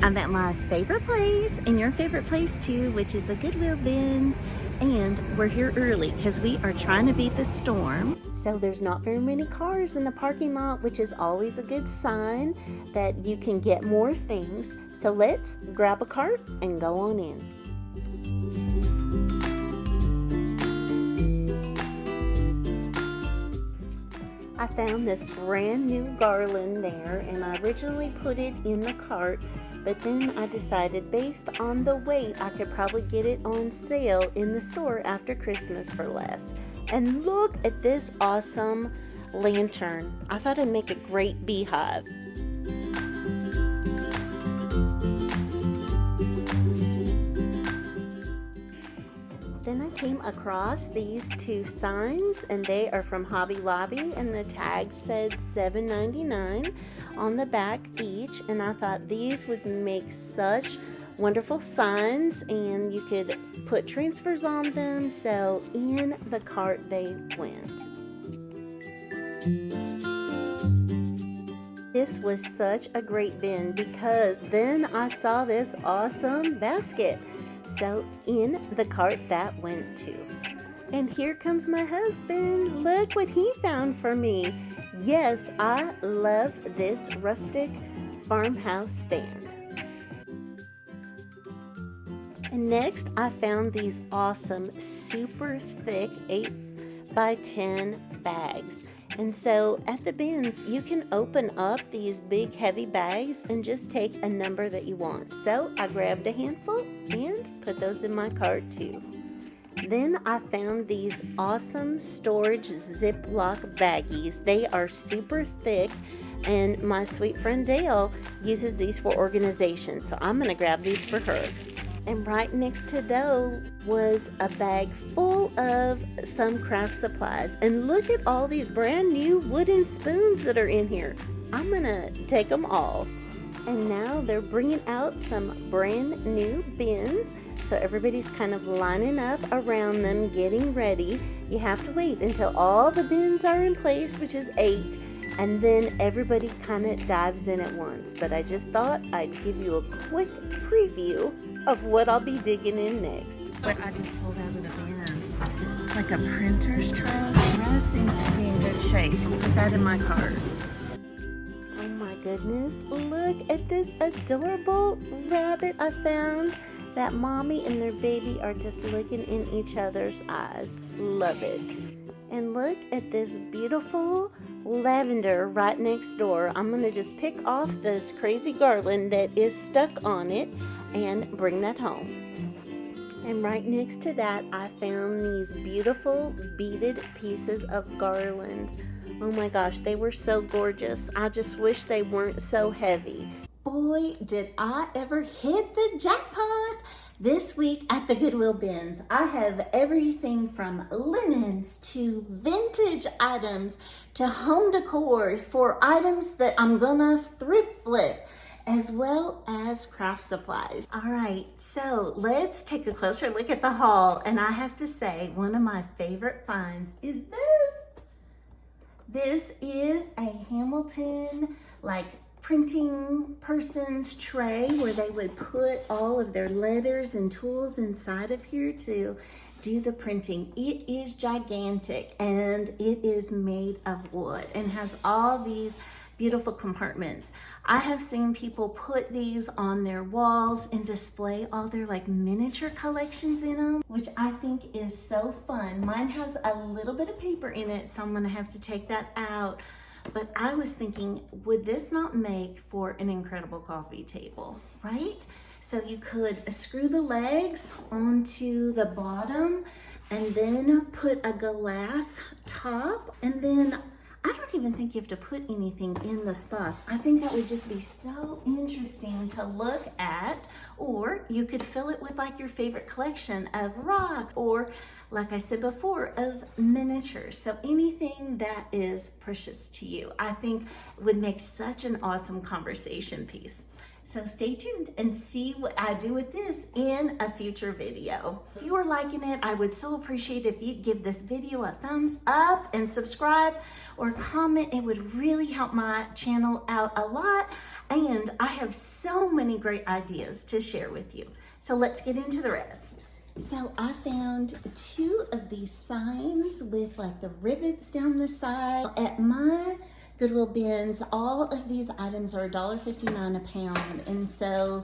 I'm at my favorite place and your favorite place too, which is the Goodwill Bins. And we're here early because we are trying to beat the storm. So there's not very many cars in the parking lot, which is always a good sign that you can get more things. So let's grab a cart and go on in. I found this brand new garland there, and I originally put it in the cart, but then I decided based on the weight I could probably get it on sale in the store after Christmas for less. And look at this awesome lantern. I thought it'd make a great beehive. Then I came across these two signs, and they are from Hobby Lobby, and the tag said $7.99 on the back each, and I thought these would make such wonderful signs, and you could put transfers on them, so in the cart they went. This was such a great bin because then I saw this awesome basket. So in the cart that went too. And here comes my husband. Look what he found for me. Yes, I love this rustic farmhouse stand. And next I found these awesome super thick 8x10 bags. And so at the bins, you can open up these big heavy bags and just take a number that you want. So I grabbed a handful and put those in my cart too. Then I found these awesome storage Ziploc baggies. They are super thick, and my sweet friend Dale uses these for organization. So I'm gonna grab these for her. And right next to those was a bag full of some craft supplies. And look at all these brand new wooden spoons that are in here. I'm gonna take them all. And now they're bringing out some brand new bins. So everybody's kind of lining up around them, getting ready. You have to wait until all the bins are in place, which is 8. And then everybody kind of dives in at once. But I just thought I'd give you a quick preview of what I'll be digging in next. What I just pulled out of the bins. It's like a printer's truss. It seems to be in good shape. Put that in my cart. Oh my goodness, look at this adorable rabbit I found. That mommy and their baby are just looking in each other's eyes. Love it. And look at this beautiful lavender right next door. I'm gonna just pick off this crazy garland that is stuck on it and bring that home. And right next to that, I found these beautiful beaded pieces of garland. Oh my gosh, they were so gorgeous. I just wish they weren't so heavy. Boy, did I ever hit the jackpot this week at the Goodwill Bins. I have everything from linens to vintage items to home decor for items that I'm gonna thrift flip, as well as craft supplies. All right, so let's take a closer look at the haul. And I have to say, one of my favorite finds is this. This is a Hamilton, printing person's tray where they would put all of their letters and tools inside of here to do the printing. It is gigantic, and it is made of wood and has all these beautiful compartments. I have seen people put these on their walls and display all their miniature collections in them, which I think is so fun. Mine has a little bit of paper in it, so I'm gonna have to take that out. But I was thinking, would this not make for an incredible coffee table, right? So you could screw the legs onto the bottom and then put a glass top, and then I don't even think you have to put anything in the spots. I think that would just be so interesting to look at. Or you could fill it with your favorite collection of rocks, or like I said before, of miniatures. So anything that is precious to you, I think would make such an awesome conversation piece. So stay tuned and see what I do with this in a future video. If you are liking it, I would so appreciate if you'd give this video a thumbs up and subscribe or comment. It would really help my channel out a lot. And I have so many great ideas to share with you. So let's get into the rest. So I found 2 of these signs with like the rivets down the side. At my Goodwill bins, all of these items are $1.59 a pound. And so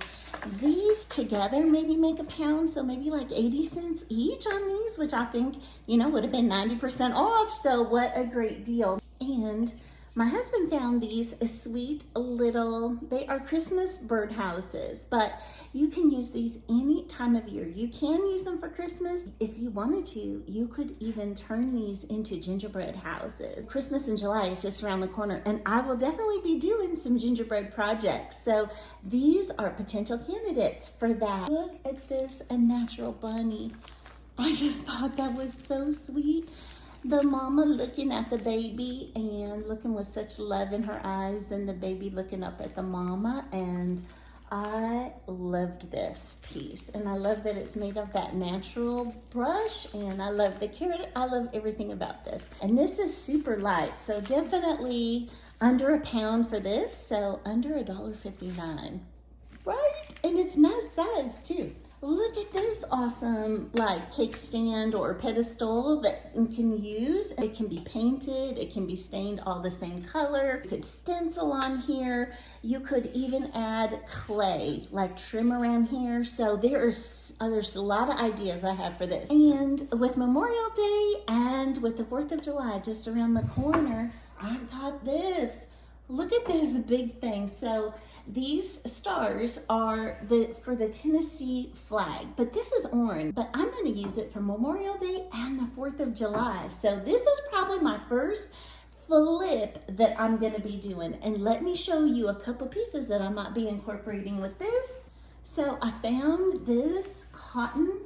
these together maybe make a pound. So maybe like 80 cents each on these, which I think, you know, would have been 90% off. So what a great deal. And my husband found these sweet little, they are Christmas birdhouses, but you can use these any time of year. You can use them for Christmas. If you wanted to, you could even turn these into gingerbread houses. Christmas in July is just around the corner, and I will definitely be doing some gingerbread projects. So these are potential candidates for that. Look at this, a natural bunny. I just thought that was so sweet. The mama looking at the baby and looking with such love in her eyes, and the baby looking up at the mama. And I loved this piece, and I love that it's made of that natural brush, and I love the carrot. I love everything about this. And this is super light, so definitely under a pound for this, so under $1.59, right? And it's nice size too. Look at this awesome like cake stand or pedestal that you can use. It can be painted, it can be stained all the same color. You could stencil on here. You could even add clay, like trim around here. So there's a lot of ideas I have for this. And with Memorial Day and with the 4th of July just around the corner, I got this. Look at this big thing. So these stars are for the Tennessee flag, but this is orange, but I'm going to use it for Memorial Day and the 4th of July. So this is probably my first flip that I'm going to be doing. And let me show you a couple pieces that I might be incorporating with this. So I found this cotton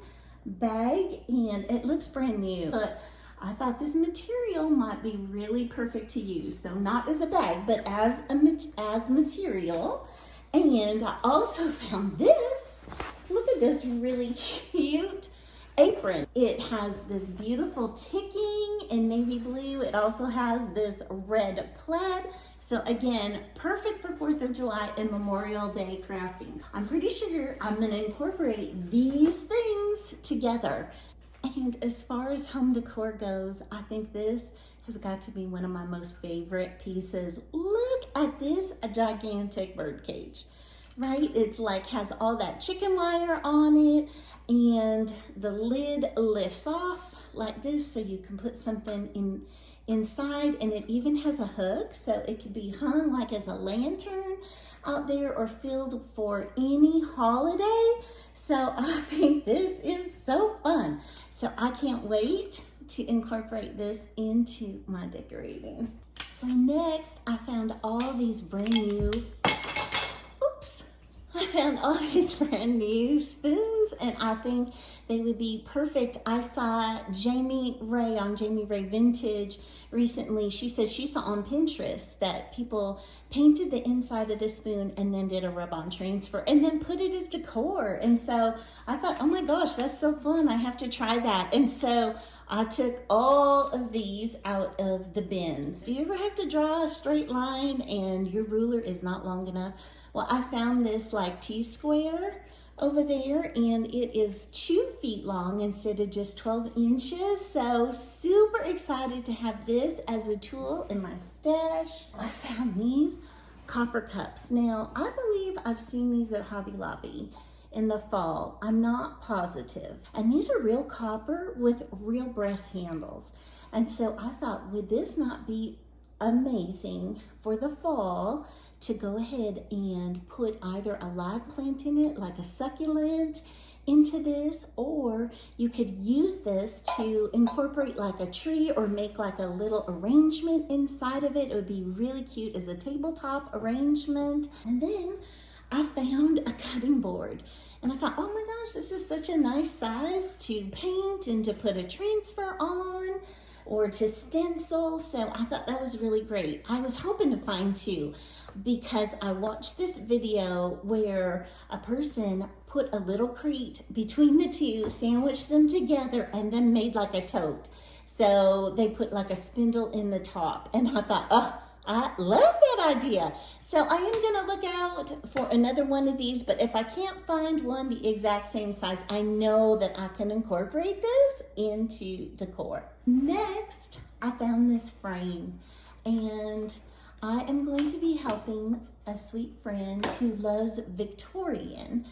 bag, and it looks brand new, but I thought this material might be really perfect to use. So not as a bag, but as material. And I also found this. Look at this really cute apron. It has this beautiful ticking in navy blue. It also has this red plaid. So again, perfect for 4th of July and Memorial Day crafting. I'm pretty sure I'm going to incorporate these things together. And as far as home decor goes, I think this has got to be one of my most favorite pieces. Look at this, a gigantic bird cage, right? It's like has all that chicken wire on it, and the lid lifts off like this so you can put something inside, and it even has a hook so it could be hung like as a lantern out there or filled for any holiday. So I think this is so fun. So I can't wait to incorporate this into my decorating. So next, I found all these brand new, I found all these brand new spoons, and I think they would be perfect. I saw Jamie Ray on Jamie Ray Vintage recently. She said she saw on Pinterest that people painted the inside of the spoon and then did a rub-on transfer and then put it as decor. And so I thought, oh my gosh, that's so fun. I have to try that. And so I took all of these out of the bins. Do you ever have to draw a straight line and your ruler is not long enough? Well, I found this like T-square over there, and it is 2 feet long instead of just 12 inches. So super excited to have this as a tool in my stash. I found these copper cups. Now, I believe I've seen these at Hobby Lobby in the fall. I'm not positive. And these are real copper with real brass handles. And so I thought, would this not be amazing for the fall to go ahead and put either a live plant in it, like a succulent, into this, or you could use this to incorporate like a tree or make like a little arrangement inside of it. It would be really cute as a tabletop arrangement. And then I found a cutting board, and I thought, oh my gosh, this is such a nice size to paint and to put a transfer on. or to stencil. So I thought that was really great. I was hoping to find two because I watched this video where a person put a little crate between the two, sandwiched them together, and then made like a tote. So they put like a spindle in the top, and I thought, oh, I love that idea. So I am gonna look out for another one of these, but if I can't find one the exact same size, I know that I can incorporate this into decor. Next, I found this frame, and I am going to be helping a sweet friend who loves Victorian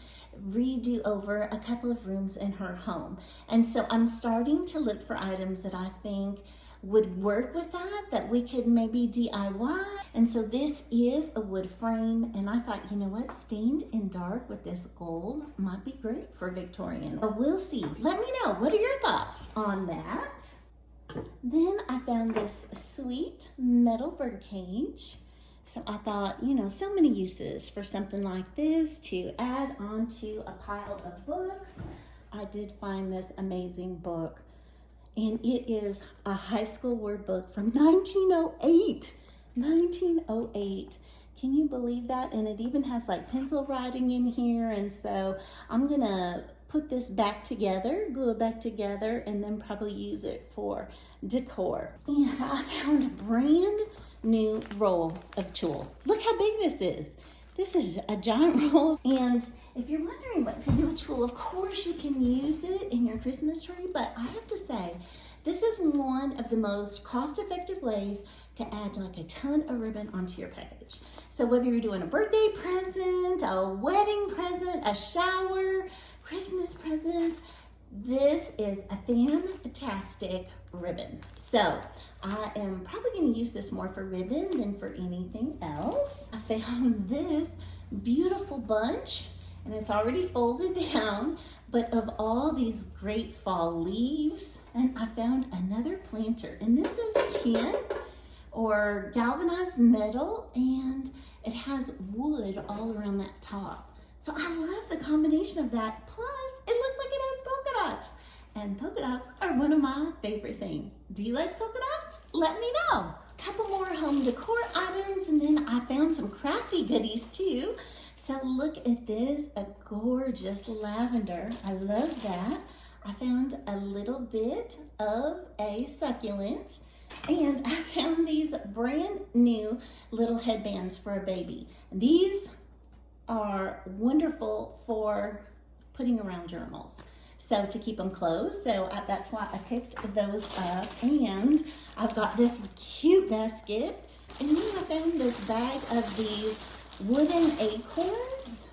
redo over a couple of rooms in her home. And so I'm starting to look for items that I think would work with that we could maybe DIY. And so this is a wood frame, and I thought, you know what, stained in dark with this gold might be great for Victorian. But we'll see. Let me know, what are your thoughts on that? Then I found this sweet metal bird cage. So I thought, you know, so many uses for something like this to add onto a pile of books. I did find this amazing book, and it is a high school word book from 1908. 1908. Can you believe that? And it even has like pencil writing in here. And so I'm gonna put this back together, glue it back together, and then probably use it for decor. And I found a brand new roll of tulle. Look how big this is. This is a giant roll. And if you're wondering what to do with tulle, of course you can use it in your Christmas tree, but I have to say, this is one of the most cost-effective ways to add like a ton of ribbon onto your package. So whether you're doing a birthday present, a wedding present, a shower, Christmas presents, this is a fantastic ribbon. So I am probably going to use this more for ribbon than for anything else. I found this beautiful bunch, and it's already folded down, but of all these great fall leaves. And I found another planter, and this is tin or galvanized metal, and it has wood all around that top. So I love the combination of that. Plus, it looks like it has polka dots. And polka dots are one of my favorite things. Do you like polka dots? Let me know. A couple more home decor items, and then I found some crafty goodies too. So look at this, a gorgeous lavender. I love that. I found a little bit of a succulent, and I found these brand new little headbands for a baby. These are wonderful for putting around journals, so to keep them closed. So that's why I picked those up. And I've got this cute basket, and then I found this bag of these wooden acorns.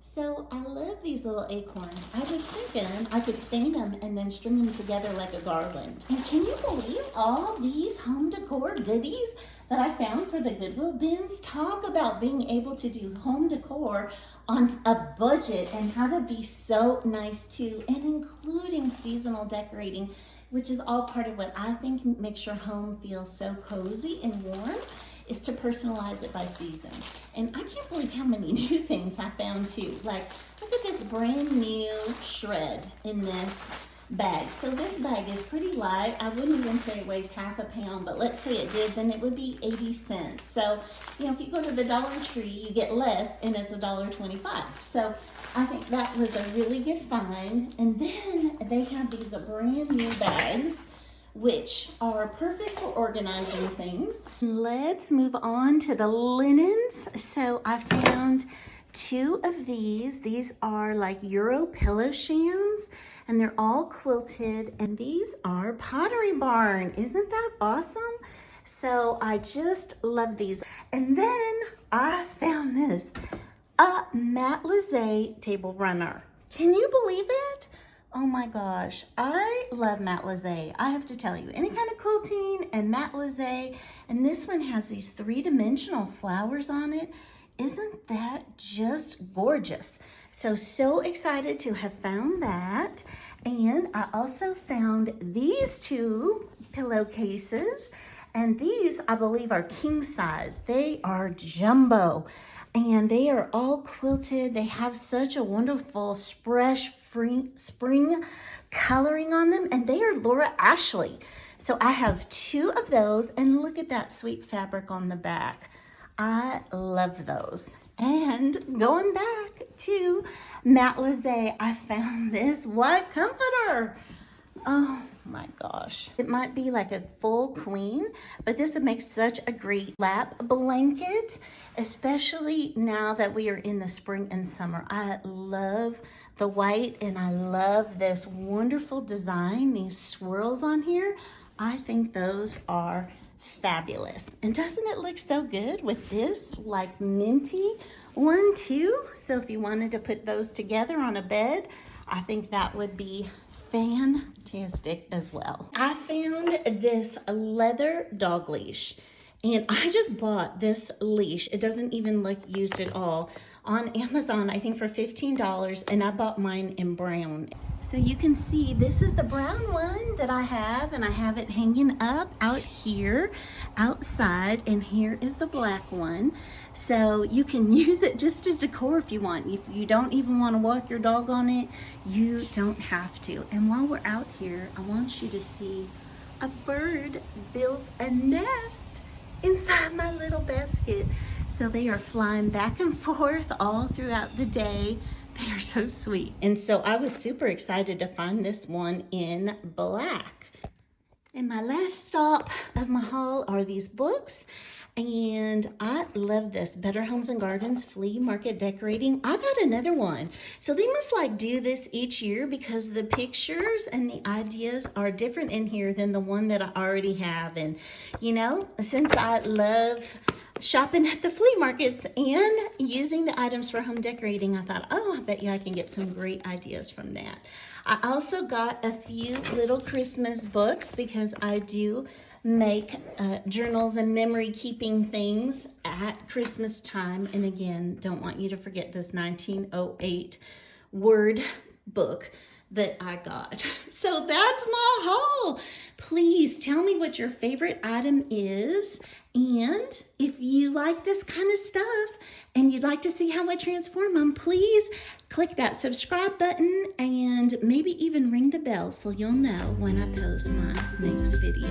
So I love these little acorns. I was thinking I could stain them and then string them together like a garland. And can you believe all these home decor goodies that I found for the Goodwill bins? Talk about being able to do home decor on a budget and have it be so nice too, and including seasonal decorating, which is all part of what I think makes your home feel so cozy and warm, is to personalize it by season. And I can't believe how many new things I found too. Like, look at this brand new shred in this bag. So this bag is pretty light. I wouldn't even say it weighs half a pound, but let's say it did, then it would be 80 cents. So, you know, if you go to the Dollar Tree, you get less, and it's $1.25. So I think that was a really good find. And then they have these brand new bags, which are perfect for organizing things. Let's move on to the linens. So I found two of these. These are like Euro pillow shams, and they're all quilted, and these are Pottery Barn. Isn't that awesome? So I just love these. And then I found this, a matelassé table runner. Can you believe it? Oh my gosh, I love matelassé. I have to tell you, any kind of quilting and matelassé, and this one has these three-dimensional flowers on it. Isn't that just gorgeous? So excited to have found that. And I also found these two pillowcases, and these I believe are king size. They are jumbo. and they are all quilted. They have such a wonderful fresh spring coloring on them, and they are Laura Ashley. So I have 2 of those, and look at that sweet fabric on the back. I love those. And going back to Matelassé, I found this white comforter. Oh my gosh. It might be like a full queen, but this would make such a great lap blanket, especially now that we are in the spring and summer. I love the white, and I love this wonderful design, these swirls on here. I think those are fabulous. And doesn't it look so good with this like minty one too? So if you wanted to put those together on a bed, I think that would be fantastic as well. I found this leather dog leash, and I just bought this leash. It doesn't even look used at all, on Amazon, I think for $15, and I bought mine in brown. So you can see this is the brown one that I have, and I have it hanging up out here outside, and here is the black one. So you can use it just as decor if you want. If you don't even want to walk your dog on it, you don't have to. And while we're out here, I want you to see a bird built a nest inside my little basket. So they are flying back and forth all throughout the day. They are so sweet. And so I was super excited to find this one in black. And my last stop of my haul are these books. And I love this, Better Homes and Gardens Flea Market Decorating. I got another one. So they must like do this each year because the pictures and the ideas are different in here than the one that I already have. And you know, since I love shopping at the flea markets and using the items for home decorating, I thought, oh, I bet you I can get some great ideas from that. I also got a few little Christmas books because I do make journals and memory keeping things at Christmas time. And again, don't want you to forget this 1908 word book that I got. So that's my haul. Please tell me what your favorite item is. And if you like this kind of stuff and you'd like to see how I transform them, please click that subscribe button and maybe even ring the bell so you'll know when I post my next video.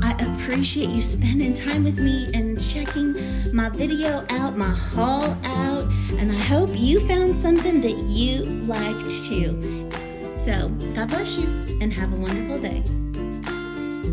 I appreciate you spending time with me and checking my video out, my haul out, and I hope you found something that you liked too. So God bless you and have a wonderful day.